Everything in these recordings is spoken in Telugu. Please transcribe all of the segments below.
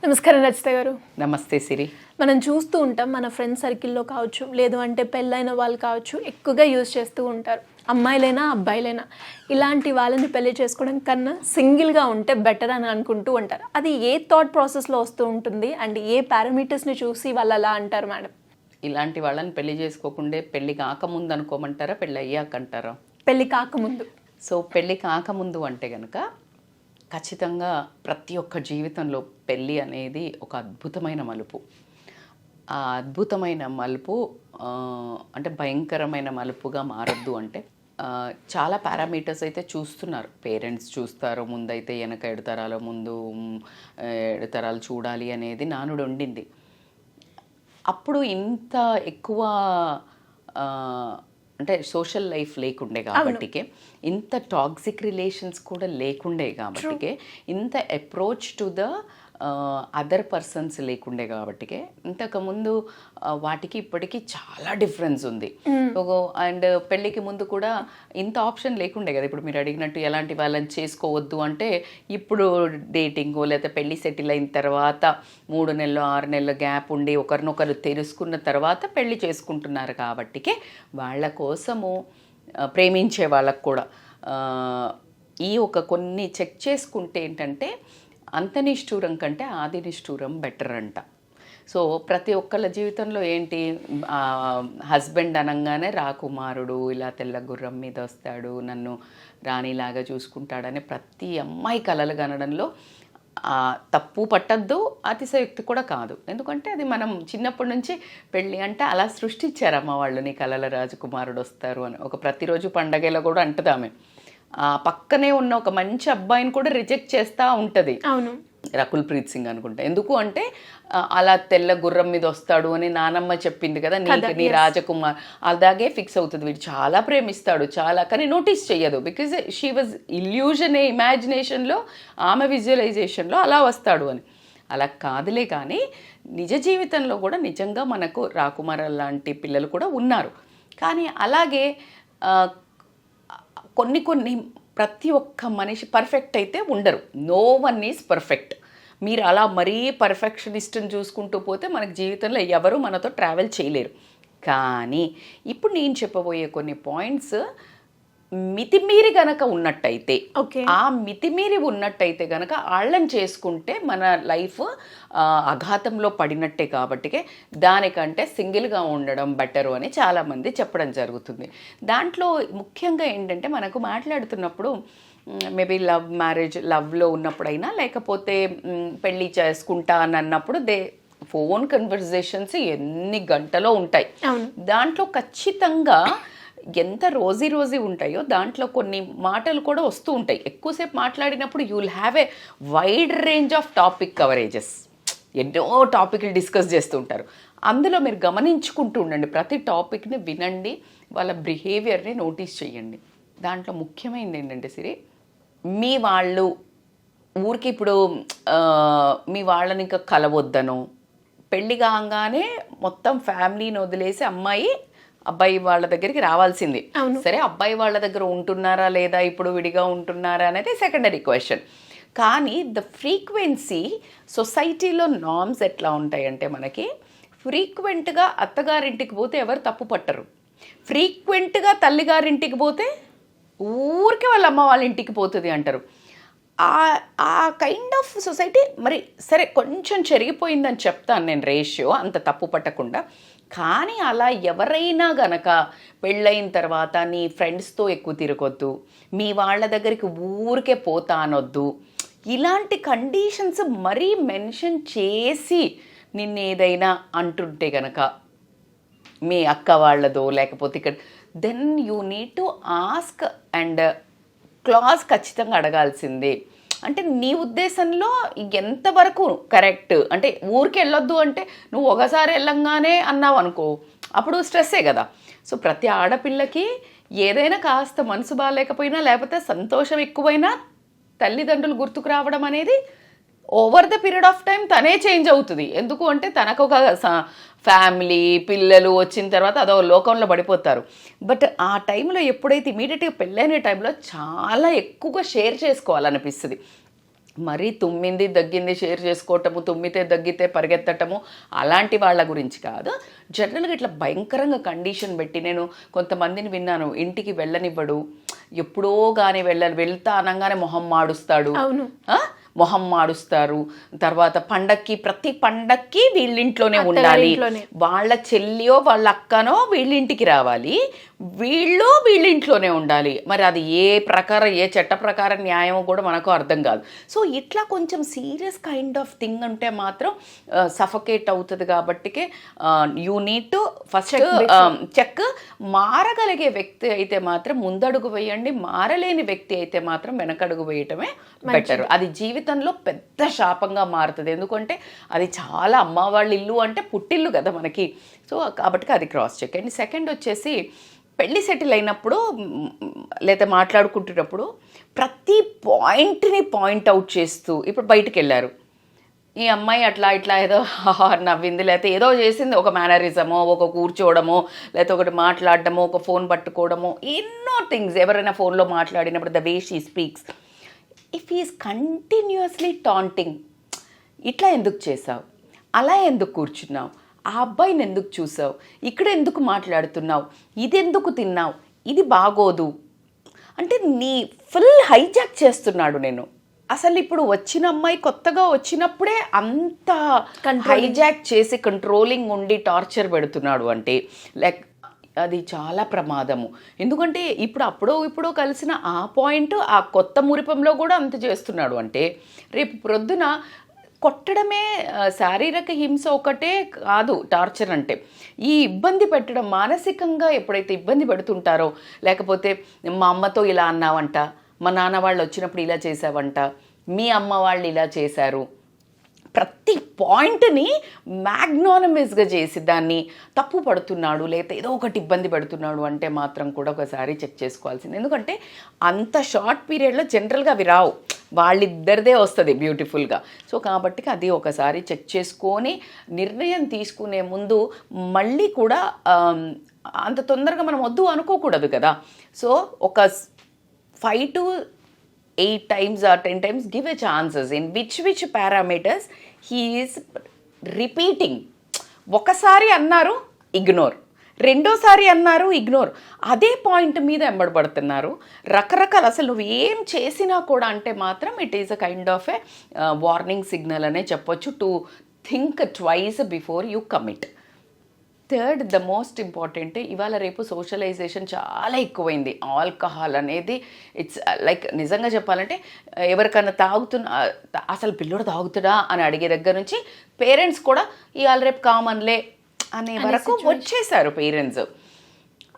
నమస్కారం రచిత గారు. నమస్తే సిరి. మనం చూస్తూ ఉంటాం మన ఫ్రెండ్ సర్కిల్లో కావచ్చు, లేదు అంటే పెళ్ళైన వాళ్ళు కావచ్చు, ఎక్కువగా యూజ్ చేస్తూ ఉంటారు. అమ్మాయిలైనా అబ్బాయిలైనా ఇలాంటి వాళ్ళని పెళ్లి చేసుకోవడం కన్నా సింగిల్గా ఉంటే బెటర్ అని అనుకుంటూ ఉంటారు. అది ఏ థాట్ ప్రాసెస్లో వస్తూ ఉంటుంది అండ్ ఏ పారామీటర్స్ని చూసి వాళ్ళు అలా అంటారు మేడం? ఇలాంటి వాళ్ళని పెళ్లి చేసుకోకుండా పెళ్లి కాకముందు అనుకోమంటారా, పెళ్ళి అయ్యాక అంటారా? పెళ్ళి కాకముందు. సో పెళ్ళి కాకముందు అంటే కనుక ఖచ్చితంగా ప్రతి ఒక్క జీవితంలో పెళ్ళి అనేది ఒక అద్భుతమైన మలుపు. ఆ అద్భుతమైన మలుపు అంటే భయంకరమైన మలుపుగా మారద్దు అంటే చాలా పారామీటర్స్ అయితే చూస్తున్నారు. పేరెంట్స్ చూస్తారు, ముందైతే వెనక ఎడతరాల ముందు ఎడతరాలు చూడాలి అనేది నానుడు ఉండింది. అప్పుడు ఇంత ఎక్కువ అంటే సోషల్ లైఫ్ లేకుండే కాబట్టికే, ఇంత టాక్సిక్ రిలేషన్స్ కూడా లేకుండే కాబట్టికే, ఇంత approach to the other persons లేకుండే కాబట్టికే ఇంతకుముందు వాటికి ఇప్పటికీ చాలా డిఫరెన్స్ ఉంది. అండ్ పెళ్ళికి ముందు కూడా ఇంత ఆప్షన్ లేకుండే కదా. ఇప్పుడు మీరు అడిగినట్టు ఎలాంటి వాళ్ళని చేసుకోవద్దు అంటే, ఇప్పుడు డేటింగ్ లేకపోతే పెళ్ళి సెటిల్ అయిన తర్వాత 3 నెలలు 6 నెలల గ్యాప్ ఉండి ఒకరినొకరు తెలుసుకున్న తర్వాత పెళ్ళి చేసుకుంటున్నారు కాబట్టికే వాళ్ళ కోసము ప్రేమించే వాళ్ళకు కూడా ఈ కొన్ని చెక్ చేసుకుంటే ఏంటంటే, అంత నిష్ఠూరం కంటే ఆది నిష్ఠూరం బెటర్ అంట. సో ప్రతి ఒక్కళ్ళ జీవితంలో ఏంటి, హస్బెండ్ అనగానే రాకుమారుడు ఇలా తెల్ల గుర్రం మీద వస్తాడు, నన్ను రాణిలాగా చూసుకుంటాడని ప్రతి అమ్మాయి కలలు కనడంలో తప్పు పట్టద్దు, అతిశయోక్తి కూడా కాదు. ఎందుకంటే అది మనం చిన్నప్పటి నుంచి పెళ్ళి అంటే అలా సృష్టించారమ్మ వాళ్ళు, నీ కలల రాజకుమారుడు వస్తారు అని. ఒక ప్రతిరోజు పండగలో కూడా అంటది ఆమె. పక్కనే ఉన్న ఒక మంచి అబ్బాయిని కూడా రిజెక్ట్ చేస్తూ ఉంటుంది. అవును, రకుల్ ప్రీత్ సింగ్ అనుకుంటా. ఎందుకు అంటే అలా తెల్ల గుర్రం మీద వస్తాడు అని నానమ్మ చెప్పింది కదా, నీ రాజకుమార్. అలాగే ఫిక్స్ అవుతుంది, వీడు చాలా ప్రేమిస్తాడు చాలా, కానీ నోటీస్ చెయ్యదు. బికాజ్ షీ వాజ్ ఇల్యూజన్, ఇమాజినేషన్లో, ఆమె విజువలైజేషన్లో అలా వస్తాడు అని. అలా కాదులే, కానీ నిజ జీవితంలో కూడా నిజంగా మనకు రాకుమార్ లాంటి పిల్లలు కూడా ఉన్నారు. కానీ అలాగే కొన్ని ప్రతి ఒక్క మనిషి పర్ఫెక్ట్ అయితే ఉండరు. No one is perfect. మీరు అలా మరీ పర్ఫెక్షనిస్ట్ని చూసుకుంటూ పోతే మనకు జీవితంలో ఎవరు మనతో ట్రావెల్ చేయలేరు. కానీ ఇప్పుడు నేను చెప్పబోయే కొన్ని పాయింట్స్ మితిమీరి గనక ఉన్నట్టయితే, ఆ మితిమీరి ఉన్నట్టయితే గనక వాళ్ళని చేసుకుంటే మన లైఫ్ అఘాతంలో పడినట్టే. కాబట్టికే దానికంటే సింగిల్గా ఉండడం బెటరు అని చాలామంది చెప్పడం జరుగుతుంది. దాంట్లో ముఖ్యంగా ఏంటంటే, మనకు మాట్లాడుతున్నప్పుడు మేబీ లవ్లో ఉన్నప్పుడైనా, లేకపోతే పెళ్ళి చేసుకుంటా అని అన్నప్పుడు ఫోన్ కన్వర్జేషన్స్ ఎన్ని గంటలో ఉంటాయి. దాంట్లో ఖచ్చితంగా ఎంత రోజీ ఉంటాయో దాంట్లో కొన్ని మాటలు కూడా వస్తూ ఉంటాయి. ఎక్కువసేపు మాట్లాడినప్పుడు you will have a wide range of topic coverages. ఎన్నో టాపిక్లు డిస్కస్ చేస్తూ ఉంటారు. అందులో మీరు గమనించుకుంటూ ఉండండి, ప్రతి టాపిక్ని వినండి, వాళ్ళ బిహేవియర్ని నోటీస్ చేయండి. దాంట్లో ముఖ్యమైనది ఏంటంటే సిరి, మీ వాళ్ళు ఊరికి ఇప్పుడు మీ వాళ్ళని ఇంకా కలవద్దనో, పెళ్ళి కాగానే మొత్తం ఫ్యామిలీని వదిలేసి అమ్మాయి అబ్బాయి వాళ్ళ దగ్గరికి రావాల్సింది. సరే, అబ్బాయి వాళ్ళ దగ్గర ఉంటున్నారా లేదా, ఇప్పుడు విడిగా ఉంటున్నారా అనేది సెకండరీ క్వశ్చన్. కానీ ద ఫ్రీక్వెన్సీ సొసైటీలో నార్మ్స్ ఎట్లా ఉంటాయంటే, మనకి ఫ్రీక్వెంట్గా అత్తగారింటికి పోతే ఎవరు తప్పు పట్టరు. ఫ్రీక్వెంట్గా తల్లిగారింటికి పోతే ఊరికే వాళ్ళ అమ్మ వాళ్ళ ఇంటికి పోతుంది అంటారు. ఆ కైండ్ ఆఫ్ సొసైటీ మరి సరే కొంచెం చెరిగిపోయిందని చెప్తాను నేను, రేషియో అంత తప్పు పట్టకుండా. కానీ అలా ఎవరైనా గనక పెళ్ళైన తర్వాత నీ ఫ్రెండ్స్తో ఎక్కువ తిరగొద్దు, మీ వాళ్ళ దగ్గరికి ఊరికే పోతా అనొద్దు, ఇలాంటి కండిషన్స్ మరీ మెన్షన్ చేసి నిన్ను ఏదైనా అంటుంటే గనక, మీ అక్క వాళ్ళదో లేకపోతే ఇక్కడ, then you need to ask and clause ఖచ్చితంగా అడగాల్సిందే. అంటే నీ ఉద్దేశంలో ఎంతవరకు కరెక్ట్, అంటే ఊరికి వెళ్ళొద్దు అంటే నువ్వు ఒకసారి వెళ్ళంగానే అన్నావు అనుకో, అప్పుడు స్ట్రెస్సే కదా. సో ప్రతి ఆడపిల్లకి ఏదైనా కాస్త మనసు బాగాలేకపోయినా, లేకపోతే సంతోషం ఎక్కువైనా తల్లిదండ్రులు గుర్తుకు రావడం అనేది over the period of time తనే చేంజ్ అవుతుంది. ఎందుకు అంటే తనకు ఒక ఫ్యామిలీ పిల్లలు వచ్చిన తర్వాత అదో లోకంలో పడిపోతారు. బట్ ఆ టైంలో ఎప్పుడైతే ఇమీడియట్గా పెళ్ళైన టైంలో చాలా ఎక్కువగా షేర్ చేసుకోవాలనిపిస్తుంది. మరీ తుమ్మింది దగ్గింది షేర్ చేసుకోవటము, తుమ్మితే దగ్గితే పరిగెత్తటము అలాంటి వాళ్ళ గురించి కాదు. జనరల్గా ఇట్లా భయంకరంగా కండిషన్ పెట్టి నేను కొంతమందిని విన్నాను, ఇంటికి వెళ్ళనివ్వడు, ఎప్పుడో కానీ వెళ్తా అనగానే మొహం మాడుస్తాడు, మొహం మాడుస్తారు. తర్వాత ప్రతి పండక్కి వీళ్ళింట్లోనే ఉండాలి, వాళ్ళ చెల్లియో వాళ్ళ అక్కనో వీళ్ళింటికి రావాలి, వీళ్ళింట్లోనే ఉండాలి. మరి అది ఏ చట్ట ప్రకారం న్యాయమో కూడా మనకు అర్థం కాదు. సో ఇట్లా కొంచెం సీరియస్ కైండ్ ఆఫ్ థింగ్ అంటే మాత్రం సఫకేట్ అవుతుంది. కాబట్టికే you need to first check. మారగలిగే వ్యక్తి అయితే మాత్రం ముందడుగు వేయండి, మారలేని వ్యక్తి అయితే మాత్రం వెనకడుగు వేయటమే బెటర్. అది జీవితంలో పెద్ద శాపంగా మారుతుంది. ఎందుకంటే అది చాలా అమ్మ వాళ్ళ ఇల్లు అంటే పుట్టిల్లు కదా మనకి. సో కాబట్టి అది క్రాస్ చెక్ అండి. సెకండ్ వచ్చేసి పెళ్ళి సెటిల్ అయినప్పుడు లేదా మాట్లాడుకుంటున్నప్పుడు ప్రతి పాయింట్ని పాయింట్అవుట్ చేస్తూ, ఇప్పుడు బయటికి వెళ్ళారు, ఈ అమ్మాయి అట్లా ఏదో నవ్వింది, లేకపోతే ఏదో చేసింది, ఒక మేనరిజమో, ఒక కూర్చోవడమో, లేకపోతే ఒకటి మాట్లాడడమో, ఒక ఫోన్ పట్టుకోవడమో, ఎన్నో థింగ్స్. ఎవరైనా ఫోన్లో మాట్లాడినప్పుడు the way she speaks, if is continuously taunting, ఇట్లా ఎందుకు చేసావు, అలా ఎందుకు కూర్చున్నావు, ఆ అబ్బాయిని ఎందుకు చూసావు, ఇక్కడ ఎందుకు మాట్లాడుతున్నావు, ఇది ఎందుకు తిన్నావు, ఇది బాగోదు అంటే నీ ఫుల్ హైజాక్ చేస్తున్నాడు. నేను అసలు ఇప్పుడు వచ్చిన అమ్మాయి కొత్తగా వచ్చినప్పుడే అంత హైజాక్ చేసి కంట్రోలింగ్ ఉండి టార్చర్ పెడుతున్నాడు అంటే లైక్ అది చాలా ప్రమాదము. ఎందుకంటే ఇప్పుడో కలిసిన ఆ పాయింట్ ఆ కొత్త మురిపంలో కూడా అంత చేస్తున్నాడు అంటే రేపు ప్రొద్దున కొట్టడమే శారీరక హింస ఒకటే కాదు టార్చర్ అంటే. ఈ ఇబ్బంది పెట్టడం మానసికంగా ఎప్పుడైతే ఇబ్బంది పెడుతుంటారో, లేకపోతే మా అమ్మతో ఇలా అన్నావంట, మా నాన్న వాళ్ళు వచ్చినప్పుడు ఇలా చేసావంట, మీ అమ్మ వాళ్ళు ఇలా చేశారు, ప్రతి పాయింట్ని మ్యాగ్నానమస్గా చేసి దాన్ని తప్పు పడుతున్నాడు లేదా ఏదో ఒకటి ఇబ్బంది పెడుతున్నాడు అంటే మాత్రం కూడా ఒకసారి చెక్ చేసుకోవాల్సింది. ఎందుకంటే అంత షార్ట్ పీరియడ్లో జనరల్గా అవి రావు, వాళ్ళిద్దరిదే వస్తుంది బ్యూటిఫుల్గా. సో కాబట్టి అది ఒకసారి చెక్ చేసుకొని నిర్ణయం తీసుకునే ముందు మళ్ళీ కూడా అంత తొందరగా మనం వద్దు అనుకోకూడదు కదా. సో ఒక 5 to 8 times or 10 times give a chances in which parameters he is repeating. ఒకసారి అన్నారు ఇగ్నోర్, రెండోసారి అన్నారు ఇగ్నోర్, అదే పాయింట్ మీద ఎంబడబడుతున్నారు రకరకాల. అసలు నువ్వు ఏం చేసినా కూడా అంటే మాత్రం it is a kind of A warning signal అనే చెప్పొచ్చు, to think twice before you commit. Third, the most important, ఇవాళ రేపు సోషలైజేషన్ చాలా ఎక్కువైంది. ఆల్కహాల్ అనేది ఇట్స్ లైక్ నిజంగా చెప్పాలంటే ఎవరికన్నా అసలు పిల్లోడు తాగుతుడా అని అడిగే దగ్గర నుంచి పేరెంట్స్ కూడా ఇవాళ రేపు కామన్లే అనే వరకు వచ్చేసారు పేరెంట్స్.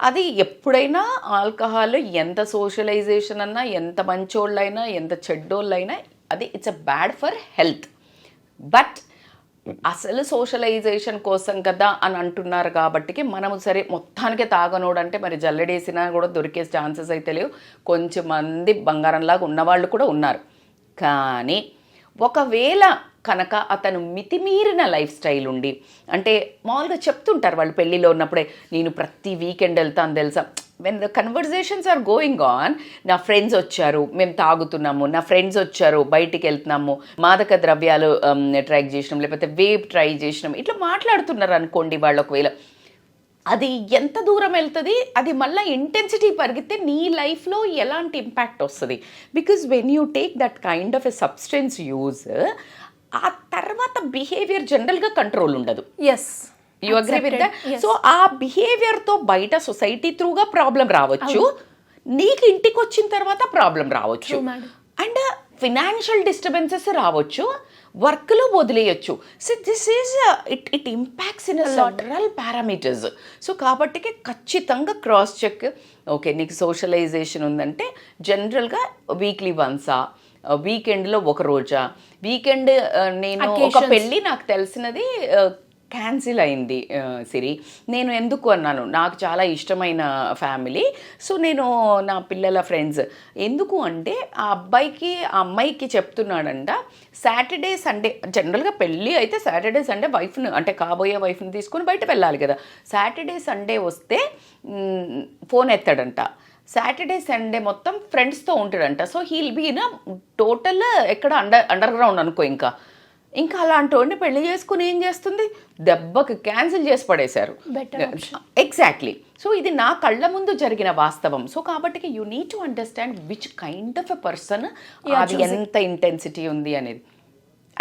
అది ఎప్పుడైనా ఆల్కహాల్ ఎంత సోషలైజేషన్ అన్నా, ఎంత మంచోళ్ళైనా, ఎంత చెడ్డోళ్ళైనా, అది it's a bad for health. But అసలు సోషలైజేషన్ కోసం కదా అని అంటున్నారు కాబట్టికి మనము సరే మొత్తానికి తాగనోడు అంటే మరి జల్లెడేసినా కూడా దొరికే ఛాన్సెస్ అయితే లేవు. కొంచెం మంది బంగారంలాగా ఉన్నవాళ్ళు కూడా ఉన్నారు. కానీ ఒకవేళ కనుక అతను మితిమీరిన లైఫ్ స్టైల్ ఉండి, అంటే మామూలుగా చెప్తుంటారు వాళ్ళు పెళ్ళిలో ఉన్నప్పుడే, నేను ప్రతి వీకెండ్ వెళ్తాను తెలుసా, when the conversations are going on, నా ఫ్రెండ్స్ వచ్చారు, మేము తాగుతున్నాము, నా ఫ్రెండ్స్ వచ్చారు, బయటికి వెళ్తున్నాము, మాదక ద్రవ్యాలు ట్రై చేసినాం, లేకపోతే వేప్ ట్రై చేసినాం, ఇట్లా మాట్లాడుతున్నారు అనుకోండి వాళ్ళు. ఒకవేళ అది ఎంత దూరం వెళ్తుంది, అది మళ్ళీ ఇంటెన్సిటీ పెరిగితే నీ లైఫ్లో ఎలాంటి ఇంపాక్ట్ వస్తుంది. Because when you take that kind of a substance use, ఆ తర్వాత బిహేవియర్ జనరల్గా కంట్రోల్ ఉండదు. Yes, you agree with that? So ఆ బిహేవియర్తో బయట సొసైటీ త్రూగా ప్రాబ్లం రావచ్చు, నీకు ఇంటికి వచ్చిన తర్వాత ప్రాబ్లం రావచ్చు, అండ్ ఫినాన్షియల్ డిస్టర్బెన్సెస్ రావచ్చు, వర్క్లో వదిలేయచ్చు. So this is it impacts in several parameters. So కాబట్టి ఖచ్చితంగా క్రాస్ చెక్. ఓకే, నీకు సోషలైజేషన్ ఉందంటే జనరల్గా వీక్లీ వన్సా, వీకెండ్లో ఒక రోజా, వీకెండ్ నేను ఒక పెళ్ళి నాకు తెలిసినది క్యాన్సిల్ అయింది సిరి. నేను ఎందుకు అన్నాను, నాకు చాలా ఇష్టమైన ఫ్యామిలీ, సో నేను నా పిల్లల ఫ్రెండ్స్ ఎందుకు అంటే ఆ అమ్మాయికి చెప్తున్నాడంట, సాటర్డే సండే జనరల్గా పెళ్ళి అయితే సాటర్డే సండే వైఫ్ను అంటే కాబోయే వైఫ్ని తీసుకొని బయట వెళ్ళాలి కదా, సాటర్డే సండే వస్తే ఫోన్ ఎత్తాడంట, సాటర్డే సండే మొత్తం ఫ్రెండ్స్తో ఉంటాడంట. So he'll be in total ఎక్కడ అండర్ గ్రౌండ్ అనుకో. ఇంకా అలాంటి వాడిని పెళ్లి చేసుకుని ఏం చేస్తుంది, దెబ్బకి క్యాన్సిల్ చేసి పడేశారు. ఎగ్జాక్ట్లీ. సో ఇది నా కళ్ళ ముందు జరిగిన వాస్తవం. సో కాబట్టి you need to understand which kind of a person, అది ఎంత ఇంటెన్సిటీ ఉంది అనేది.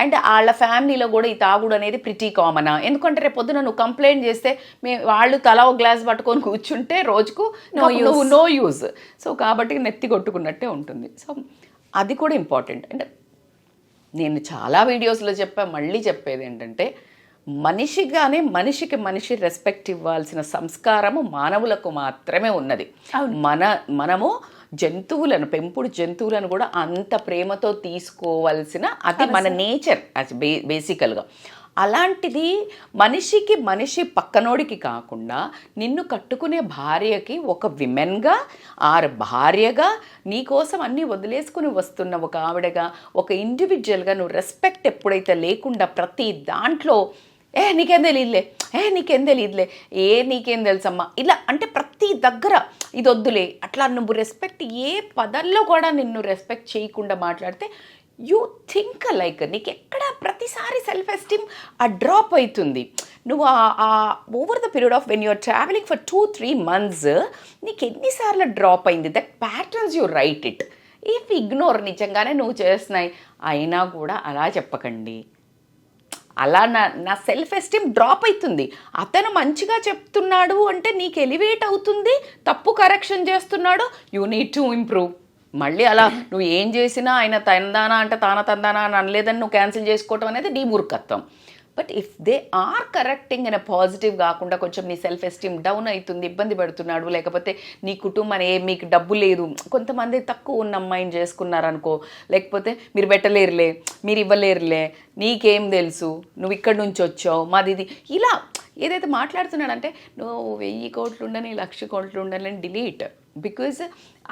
అండ్ వాళ్ళ ఫ్యామిలీలో కూడా ఈ తాగుడు అనేది ప్రిటీ కామనా. ఎందుకంటే రేపు పొద్దున నువ్వు కంప్లైంట్ చేస్తే వాళ్ళు తల ఒక గ్లాస్ పట్టుకొని కూర్చుంటే రోజుకు నో యూజ్. సో కాబట్టి నెత్తి కొట్టుకున్నట్టే ఉంటుంది. సో అది కూడా ఇంపార్టెంట్. అంటే నేను చాలా వీడియోస్లో మళ్ళీ చెప్పేది ఏంటంటే, మనిషిగానే మనిషికి రెస్పెక్ట్ ఇవ్వాల్సిన సంస్కారము మానవులకు మాత్రమే ఉన్నది. మనము జంతువులను, పెంపుడు జంతువులను కూడా అంత ప్రేమతో తీసుకోవాల్సిన, అది మన నేచర్ బేసికల్గా. అలాంటిది మనిషి పక్కనోడికి కాకుండా నిన్ను కట్టుకునే భార్యకి ఒక విమెన్గా ఆర్ భార్యగా నీకోసం అన్నీ వదిలేసుకుని వస్తున్న ఒక ఆవిడగా, ఒక ఇండివిజువల్గా నువ్వు రెస్పెక్ట్ ఎప్పుడైతే లేకుండా ప్రతి దాంట్లో నీకేం తెలియదులే నీకేం తెలుసమ్మా ఇలా అంటే ప్రతి దగ్గర ఇది వద్దులే అట్లా నువ్వు రెస్పెక్ట్ ఏ పదాల్లో కూడా నిన్ను రెస్పెక్ట్ చేయకుండా మాట్లాడితే యూ థింక్ లైక్ నీకు ఎక్కడ ప్రతిసారి సెల్ఫ్ ఎస్టీమ్ డ్రాప్ అవుతుంది. నువ్వు over the period of when you're travelling for 2-3 months నీకు ఎన్నిసార్లు డ్రాప్ అయింది. That patterns you write it. If ignore నిజంగానే నువ్వు చేస్తున్నాయి అయినా కూడా అలా చెప్పకండి. అలా నా సెల్ఫ్ ఎస్టీమ్ డ్రాప్ అవుతుంది. అతను మంచిగా చెప్తున్నాడు అంటే నీకు ఎలివేట్ అవుతుంది, తప్పు కరెక్షన్ చేస్తున్నాడు, యూ నీడ్ టు ఇంప్రూవ్. మళ్ళీ అలా నువ్వు ఏం చేసినా ఆయన తందానా అంటే తందానా అని అనలేదని నువ్వు క్యాన్సిల్ చేసుకోవటం అనేది నీ మూర్ఖత్వం. But if they are correcting in positive కాకుండా కొంచెం నీ సెల్ఫ్ ఎస్టీమ్ డౌన్ అవుతుంది, ఇబ్బంది పడుతున్నాడు, లేకపోతే నీ కుటుంబం మీకు డబ్బు లేదు, కొంతమంది తక్కువ ఉన్న అమ్మాయిని చేసుకున్నారనుకో, లేకపోతే మీరు పెట్టలేరులే, మీరు ఇవ్వలేరులే, నీకేం తెలుసు, నువ్వు ఇక్కడి నుంచి వచ్చావు, మాది ఇది, ఇలా ఏదైతే మాట్లాడుతున్నాడంటే నువ్వు 1000 కోట్లు ఉండని 1,00,000 కోట్లు ఉండని డిలీట్. బికాజ్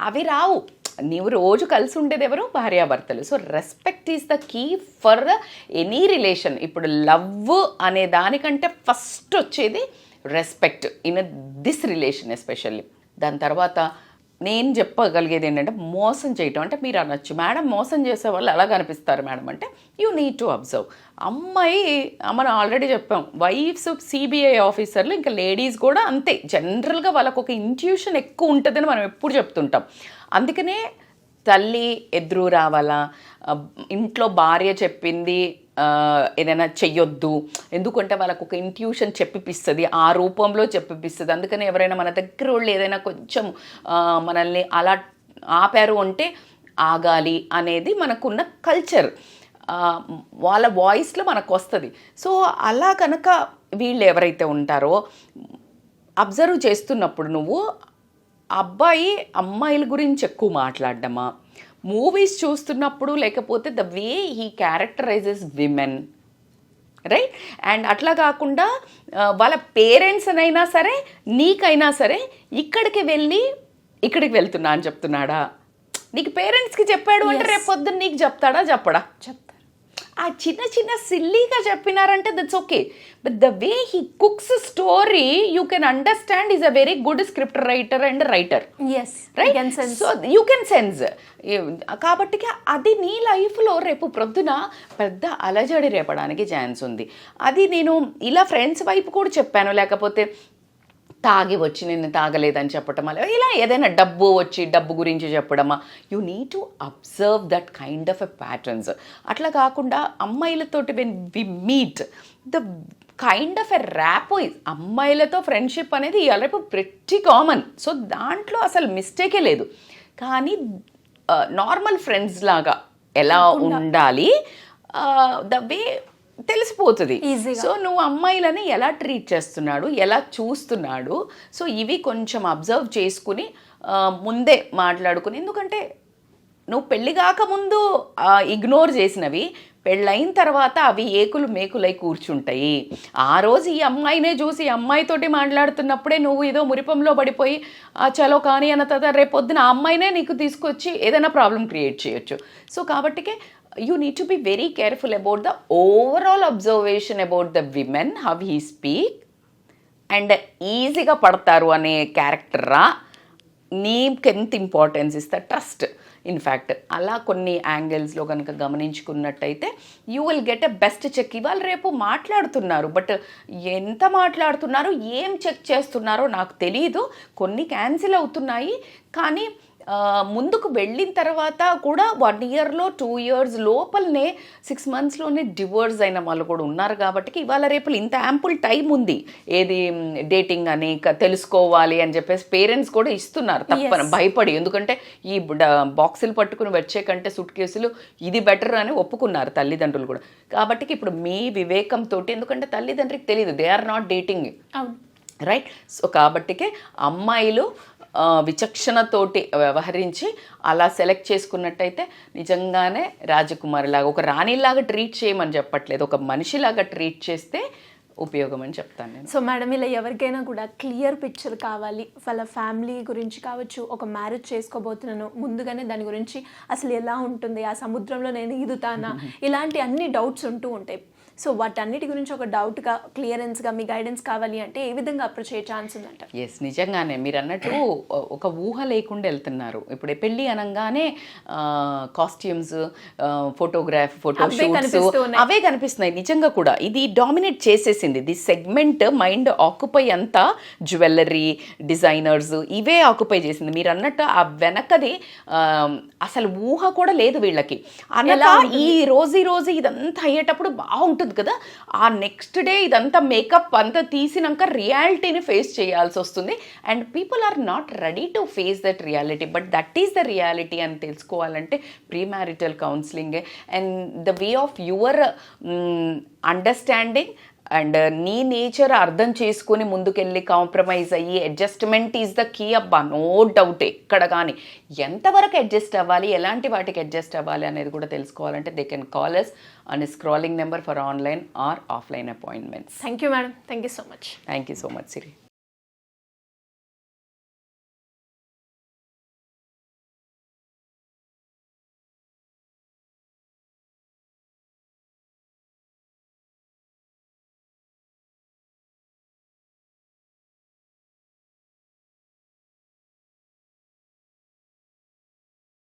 అవి రావు. నీవు రోజు కలిసి ఉండేది ఎవరు? భార్యాభర్తలు. So respect is the key for any relation. ఇప్పుడు లవ్ అనే దానికంటే ఫస్ట్ వచ్చేది respect in this relation especially. దాని తర్వాత నేను చెప్పగలిగేది ఏంటంటే మోసం చేయటం. అంటే మీరు అనొచ్చు మేడం మోసం చేసే వాళ్ళు ఎలా కనిపిస్తారు మేడం అంటే, యూ నీడ్ టు అబ్జర్వ్. మనం ఆల్రెడీ చెప్పాం, వైఫ్స్ సిబిఐ ఆఫీసర్లు, ఇంకా లేడీస్ కూడా అంతే. జనరల్గా వాళ్ళకు ఒక ఇంట్యూషన్ ఎక్కువ ఉంటుందని మనం ఎప్పుడు చెప్తుంటాం. అందుకనే తల్లి ఎదురు రావాలా, ఇంట్లో భార్య చెప్పింది ఏదైనా చెయ్యొద్దు, ఎందుకంటే వాళ్ళకు ఒక ఇంట్యూషన్ చెప్పిపిస్తుంది, ఆ రూపంలో చెప్పిపిస్తుంది. అందుకని ఎవరైనా మన దగ్గర వాళ్ళు ఏదైనా కొంచెం మనల్ని అలా ఆపారు అంటే ఆగాలి అనేది మనకున్న కల్చర్, వాళ్ళ వాయిస్లో మనకు వస్తుంది. సో అలా కనుక వీళ్ళు ఎవరైతే ఉంటారో అబ్జర్వ్ చేస్తున్నప్పుడు నువ్వు అబ్బాయి అమ్మాయిల గురించి ఎక్కువ మాట్లాడడమా, మూవీస్ చూస్తున్నప్పుడు, లేకపోతే the way he క్యారెక్టరైజెస్ women, right? And అట్లా కాకుండా వాళ్ళ పేరెంట్స్ అయినా సరే నీకైనా సరే ఇక్కడికి వెళ్తున్నా అని చెప్తున్నాడా? నీకు పేరెంట్స్కి చెప్పాడు అంటే రేపు పొద్దున్న నీకు చెప్తాడా? చెప్పడా? చెప్తారు. ఆ చిన్న సిల్లీగా చెప్పినారంటే that's okay. But the way he cooks story you can understand is a very good script writer and writer, right? So you can sense. కాబట్టి అది నీ లైఫ్లో రేపు ప్రొద్దున పెద్ద అలజడి రేపడానికి ఛాన్స్ ఉంది. అది నేను ఇలా ఫ్రెండ్స్ వైపు కూడా చెప్పాను. లేకపోతే తాగి వచ్చి నేను తాగలేదని చెప్పటమా, ఇలా ఏదైనా డబ్బు గురించి చెప్పడమా, you need to observe that kind of a patterns. అట్లా కాకుండా అమ్మాయిలతోటి when we meet the kind of a rapport, అమ్మాయిలతో ఫ్రెండ్షిప్ అనేది ఇవాళ ప్రెట్టి కామన్. సో దాంట్లో అసలు మిస్టేకే లేదు. కానీ నార్మల్ ఫ్రెండ్స్ లాగా ఎలా ఉండాలి, ద వే తెలిసిపోతుంది. సో నువ్వు అమ్మాయిలని ఎలా ట్రీట్ చేస్తున్నాడు, ఎలా చూస్తున్నాడు, సో ఇవి కొంచెం అబ్జర్వ్ చేసుకుని ముందే మాట్లాడుకుని. ఎందుకంటే నువ్వు పెళ్ళి కాకముందు ఇగ్నోర్ చేసినవి పెళ్ళైన తర్వాత అవి ఏకులు మేకులై కూర్చుంటాయి. ఆ రోజు ఈ అమ్మాయినే చూసి ఈ అమ్మాయితోటి మాట్లాడుతున్నప్పుడే నువ్వు ఏదో మురిపంలో పడిపోయి చలో కానీ అన్న తర్వాత రేపొద్దున ఆ అమ్మాయినే నీకు తీసుకొచ్చి ఏదైనా ప్రాబ్లం క్రియేట్ చేయొచ్చు. సో కాబట్టికే you need to be very careful about the overall observation about the women, how he speak, and ఈజీగా పడతారు అనే క్యారెక్టరా, నీకు ఎంత ఇంపార్టెన్స్ ఇస్తా, ట్రస్ట్. ఇన్ఫ్యాక్ట్ అలా కొన్ని యాంగిల్స్లో కనుక గమనించుకున్నట్టయితే you will get a best check. ఇవాళ రేపు మాట్లాడుతున్నారు, బట్ ఎంత మాట్లాడుతున్నారు, ఏం చెక్ చేస్తున్నారో నాకు తెలియదు. కొన్ని క్యాన్సిల్ అవుతున్నాయి, కానీ ముందుకు వెళ్ళిన తర్వాత కూడా 1 ఇయర్లో 2 ఇయర్స్ లోపలనే 6 మంత్స్లోనే డివోర్స్ అయిన వాళ్ళు కూడా ఉన్నారు. కాబట్టి ఇవాళ రేపు ఇంత యాంపుల్ టైం ఉంది ఏది డేటింగ్ అని తెలుసుకోవాలి అని చెప్పేసి పేరెంట్స్ కూడా ఇస్తున్నారు తప్పని భయపడి. ఎందుకంటే ఈ బాక్సులు పట్టుకుని వచ్చే కంటే సూట్ కేసులు ఇది బెటర్ అని ఒప్పుకున్నారు తల్లిదండ్రులు కూడా. కాబట్టి ఇప్పుడు మీ వివేకంతో, ఎందుకంటే తల్లిదండ్రికి తెలియదు, they are not dating, right? So కాబట్టికే అమ్మాయిలు విచక్షణతోటి వ్యవహరించి అలా సెలెక్ట్ చేసుకున్నట్టయితే నిజంగానే రాజకుమారిలాగా, ఒక రాణిలాగా ట్రీట్ చేయమని చెప్పట్లేదు, ఒక మనిషిలాగా ట్రీట్ చేస్తే ఉపయోగం అని చెప్తాను నేను. సో మేడం, ఇలా ఎవరికైనా కూడా క్లియర్ పిక్చర్ కావాలి, వాళ్ళ ఫ్యామిలీ గురించి కావచ్చు, ఒక మ్యారేజ్ చేసుకోబోతున్నాను, ముందుగానే దాని గురించి అసలు ఎలా ఉంటుంది, ఆ సముద్రంలో నేను ఈదుతానా, ఇలాంటి అన్ని డౌట్స్ ఉంటూ ఉంటాయి. సో వాటన్నిటి గురించి ఒక డౌట్గా క్లియరెన్స్గా మీ గైడెన్స్ కావాలి అంటే ఏ విధంగా అప్రోచ్ అయ్యే ఛాన్స్ ఉందంట? ఎస్, నిజంగానే మీరు అన్నట్టు ఒక ఊహ లేకుండా వెళ్తున్నారు. ఇప్పుడు పెళ్ళి అనగానే కాస్ట్యూమ్స్, ఫోటోషూట్స్ అవే కనిపిస్తున్నాయి. నిజంగా కూడా ఇది డామినేట్ చేసేసింది. ది సెగ్మెంట్ మైండ్ ఆక్యుపై అంతా జ్యువెలరీ, డిజైనర్స్ ఇవే ఆక్యుపై చేసింది. మీరు అన్నట్టు ఆ వెనకది అసలు ఊహ కూడా లేదు వీళ్ళకి. అనగా ఈ రోజు ఇదంతా అయ్యేటప్పుడు బాగుంటుంది కదా, ఆ నెక్స్ట్ డే ఇదంతా మేకప్ అంతా తీసినాక రియాలిటీని ఫేస్ చేయాల్సి వస్తుంది. And people are not ready to face that reality, but that is the reality అని తెలుసుకోవాలంటే pre marital counselling and the way of your understanding and నీ నేచర్ అర్థం చేసుకుని ముందుకెళ్ళి కాంప్రమైజ్ అయ్యి అడ్జస్ట్మెంట్ ఈజ్ ద కీ అబ్బా, నో డౌట్. ఎక్కడ కానీ ఎంతవరకు అడ్జస్ట్ అవ్వాలి, ఎలాంటి వాటికి అడ్జస్ట్ అవ్వాలి అనేది కూడా తెలుసుకోవాలంటే they can call us on a scrolling number for online or offline appointments. Thank you, madam. Thank you so much. Thank you so much, Siri.